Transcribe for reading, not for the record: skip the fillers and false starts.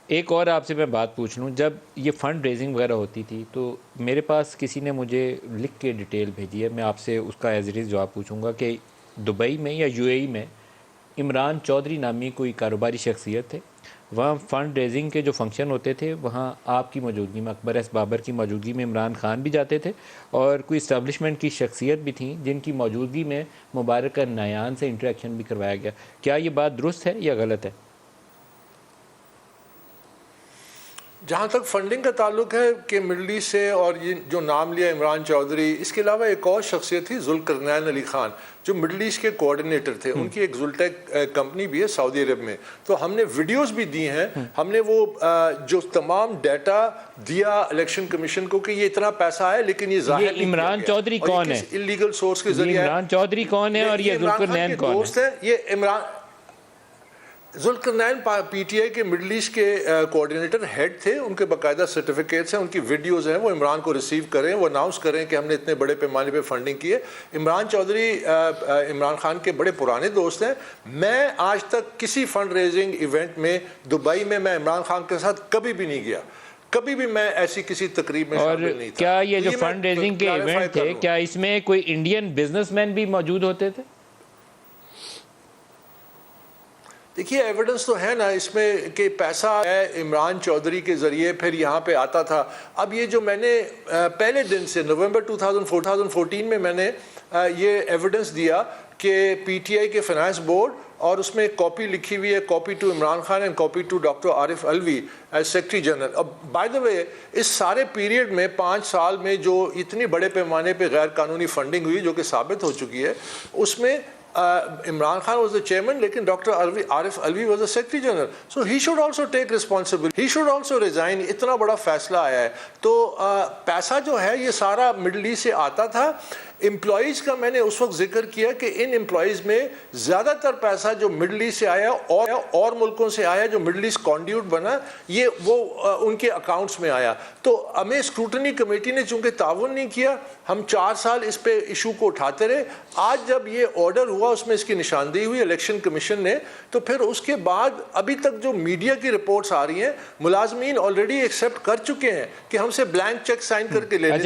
एक और आपसे मैं बात पूछ लूँ, जब ये फ़ंड रेजिंग वगैरह होती थी तो मेरे पास किसी ने मुझे लिख के डिटेल भेजी है, मैं आपसे उसका एज इट इज़ जवाब पूछूंगा कि दुबई में या यूएई में इमरान चौधरी नामी कोई कारोबारी शख्सियत थे, वहाँ फ़ंड रेजिंग के जो फंक्शन होते थे वहाँ आपकी मौजूदगी में, अकबर एस बाबर की मौजूदगी में इमरान खान भी जाते थे और कोई इस्टबलिशमेंट की शख्सियत भी थी जिनकी मौजूदगी में मुबारक नयान से इंटरेक्शन भी करवाया गया। क्या ये बात दुरुस्त है या गलत है? जहाँ तक फंडिंग का ताल्लुक है कि मिडल ईस्ट से, और ये जो नाम लिया इमरान चौधरी, इसके अलावा एक और शख्सियत थी जुल्करनैन अली खान जो मिडल ईस्ट के कोऑर्डिनेटर थे। उनकी एक जुल्टेक कंपनी भी है सऊदी अरब में। तो हमने वीडियोस भी दी हैं, हमने वो जो तमाम डाटा दिया इलेक्शन कमीशन को कि ये इतना पैसा है, लेकिन ये जाहिर नहीं इमरान चौधरी कौन है? इलीगल सोर्स के जरिए इमरान चौधरी कौन है और ये जुल्करनैन कौन है? ये इमरान जुल्करनैन पीटीआई के मिडल ईस्ट के कोऑर्डिनेटर हेड थे। उनके बाकायदा सर्टिफिकेट्स हैं, उनकी वीडियोस हैं, वो इमरान को रिसीव करें, वो अनाउंस करें कि हमने इतने बड़े पैमाने पे फंडिंग की है। इमरान चौधरी इमरान खान के बड़े पुराने दोस्त हैं। मैं आज तक किसी फंड रेजिंग इवेंट में दुबई में मैं इमरान खान के साथ कभी भी नहीं गया, कभी भी मैं ऐसी किसी तकरीब में शामिल नहीं था। क्या ये जो फंड रेजिंग के इवेंट थे, क्या इसमें कोई इंडियन बिजनेसमैन भी मौजूद होते थे? देखिए, एविडेंस तो है ना इसमें कि पैसा है इमरान चौधरी के ज़रिए फिर यहाँ पे आता था। अब ये जो मैंने पहले दिन से नवंबर 2014 में मैंने ये एविडेंस दिया कि पीटीआई के फाइनेंस बोर्ड, और उसमें कॉपी लिखी हुई है, copy to Imran Khan and copy to doctor Arif Alvi as secretary general. अब बाय द वे, इस सारे पीरियड में 5 साल में जो इतनी बड़े पैमाने पे गैर कानूनी फंडिंग हुई जो कि साबित हो चुकी है, उसमें Imran Khan was the chairman, लेकिन doctor Arif Alvi was the secretary general. So he should also take responsibility. He should also resign. इतना बड़ा फैसला आया है तो पैसा जो है ये सारा मिडल ईस्ट से आता था। एम्प्लॉइज़ का मैंने उस वक्त जिक्र किया कि इन एम्प्लॉइज़ में ज़्यादातर पैसा जो मिडल ईस्ट से आया और मुल्कों से आया, जो मिडल ईस्ट कॉन्ड्यूट बना, ये वो उनके अकाउंट्स में आया। तो हमें स्क्रूटनी कमेटी ने चूँकि ताउन नहीं किया, हम 4 साल इस पे इशू को उठाते रहे। आज जब ये ऑर्डर हुआ उसमें इसकी निशानदेही हुई इलेक्शन कमीशन ने, तो फिर उसके बाद अभी तक जो मीडिया की रिपोर्ट्स आ रही हैं, मुलाजमीन ऑलरेडी एक्सेप्ट कर चुके हैं कि हमसे ब्लैंक चेक साइन करके ले लेते।